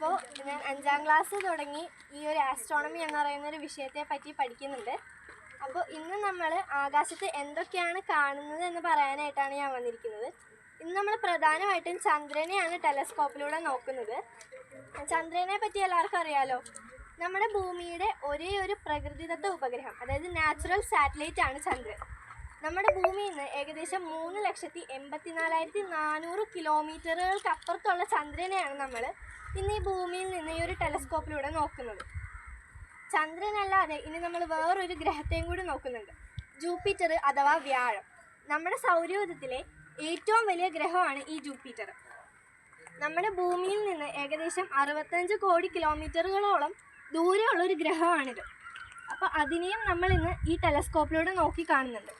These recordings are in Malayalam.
അപ്പോൾ ഞാൻ 5ാം ക്ലാസ് തുടങ്ങി ഈ ഒരു ആസ്ട്രോണമി എന്ന് പറയുന്ന ഒരു വിഷയത്തെ പറ്റി പഠിക്കുന്നുണ്ട്. അപ്പോൾ ഇന്ന് നമ്മൾ ആകാശത്ത് എന്തൊക്കെയാണ് കാണുന്നത് എന്ന് പറയാനായിട്ടാണ് ഞാൻ വന്നിരിക്കുന്നത്. ഇന്ന് നമ്മൾ പ്രധാനമായിട്ടും ചന്ദ്രനെയാണ് ടെലസ്കോപ്പിലൂടെ നോക്കുന്നത്. ചന്ദ്രനെ പറ്റി എല്ലാവർക്കും അറിയാലോ. നമ്മുടെ ഭൂമിയുടെ ഒരേ ഒരു പ്രകൃതിദത്ത ഉപഗ്രഹം, അതായത് നാച്ചുറൽ സാറ്റലൈറ്റ് ആണ് ചന്ദ്രൻ. നമ്മുടെ ഭൂമിയിൽ നിന്ന് ഏകദേശം 3,84,400 കിലോമീറ്ററുകൾക്ക് അപ്പുറത്തുള്ള ചന്ദ്രനെയാണ് നമ്മൾ ഇന്ന് ഈ ഭൂമിയിൽ നിന്ന് ഈ ഒരു ടെലസ്കോപ്പിലൂടെ നോക്കുന്നത്. ചന്ദ്രനല്ലാതെ ഇനി നമ്മൾ വേറൊരു ഗ്രഹത്തെയും കൂടി നോക്കുന്നുണ്ട്, ജൂപ്പിറ്റർ അഥവാ വ്യാഴം. നമ്മുടെ സൗരയൂഥത്തിലെ ഏറ്റവും വലിയ ഗ്രഹമാണ് ഈ ജൂപ്പിറ്റർ. നമ്മുടെ ഭൂമിയിൽ നിന്ന് ഏകദേശം 65 കോടി കിലോമീറ്ററുകളോളം ദൂരെയുള്ള ഒരു ഗ്രഹമാണിത്. അപ്പോൾ അതിനെയും നമ്മൾ ഇന്ന് ഈ ടെലസ്കോപ്പിലൂടെ നോക്കി കാണുന്നുണ്ട്.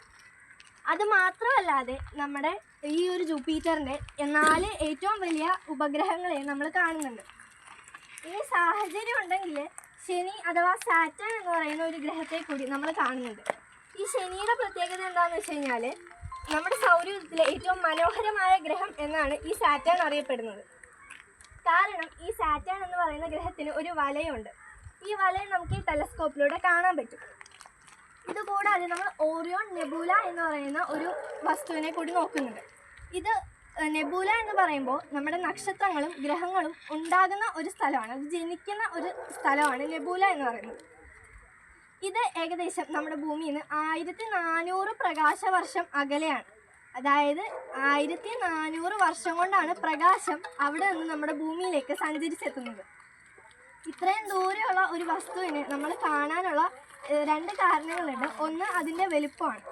അതുമാത്രമല്ലാതെ നമ്മുടെ ഈ ഒരു ജൂപ്പിറ്ററിൻ്റെ 4 ഏറ്റവും വലിയ ഉപഗ്രഹങ്ങളെ നമ്മൾ കാണുന്നുണ്ട്. ഈ സാഹചര്യം ഉണ്ടെങ്കിൽ ശനി അഥവാ സാറ്റേൺ എന്ന് പറയുന്ന ഒരു ഗ്രഹത്തെ കൂടി നമ്മൾ കാണുന്നുണ്ട്. ഈ ശനിയുടെ പ്രത്യേകത എന്താണെന്ന് വെച്ച് കഴിഞ്ഞാൽ, നമ്മുടെ സൗരയൂഥത്തിലെ ഏറ്റവും മനോഹരമായ ഗ്രഹം എന്നാണ് ഈ സാറ്റേൺ അറിയപ്പെടുന്നത്. കാരണം ഈ സാറ്റേൺ എന്ന് പറയുന്ന ഗ്രഹത്തിന് ഒരു വലയുണ്ട്. ഈ വലയം നമുക്ക് ഈ ടെലസ്കോപ്പിലൂടെ കാണാൻ പറ്റും. ഇതുകൂടാതെ നമ്മൾ ഓറിയോൺ നെബൂല എന്ന് പറയുന്ന ഒരു വസ്തുവിനെ കൂടി നോക്കുന്നുണ്ട്. ഇത് നെബൂല എന്ന് പറയുമ്പോൾ നമ്മുടെ നക്ഷത്രങ്ങളും ഗ്രഹങ്ങളും ഉണ്ടാകുന്ന ഒരു സ്ഥലമാണ്, അത് ജനിക്കുന്ന ഒരു സ്ഥലമാണ് നെബൂല എന്ന് പറയുന്നത്. ഇത് ഏകദേശം നമ്മുടെ ഭൂമിയിൽ നിന്ന് 1400 പ്രകാശവർഷം അകലെയാണ്. അതായത് 1400 വർഷം കൊണ്ടാണ് പ്രകാശം അവിടെ നിന്ന് നമ്മുടെ ഭൂമിയിലേക്ക് സഞ്ചരിച്ചെത്തുന്നത്. ഇത്രയും ദൂരെയുള്ള ഒരു വസ്തുവിനെ നമ്മൾ കാണാനുള്ള 2 കാരണങ്ങളുണ്ട്. ഒന്ന് അതിൻ്റെ വലുപ്പമാണ്.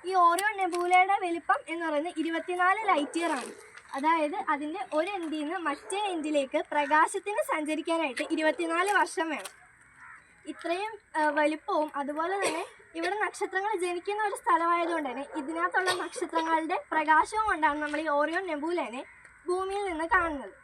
ഈ ഓറിയോൺ നെബൂലയുടെ വലുപ്പം എന്ന് പറയുന്നത് 24 ലൈറ്റ് ഇയർ ആണ്. അതായത് അതിൻ്റെ ഒരു എൻഡിൽ നിന്ന് മറ്റേ എൻഡിലേക്ക് പ്രകാശത്തിന് സഞ്ചരിക്കാനായിട്ട് 24 വർഷം വേണം. ഇത്രയും വലുപ്പവും അതുപോലെ തന്നെ ഇവിടെ നക്ഷത്രങ്ങൾ ജനിക്കുന്ന ഒരു സ്ഥലമായതുകൊണ്ട് തന്നെ ഇതിനകത്തുള്ള നക്ഷത്രങ്ങളുടെ പ്രകാശവും കൊണ്ടാണ് നമ്മൾ ഈ ഓറിയോൺ നെബൂലനെ ഭൂമിയിൽ നിന്ന് കാണുന്നത്.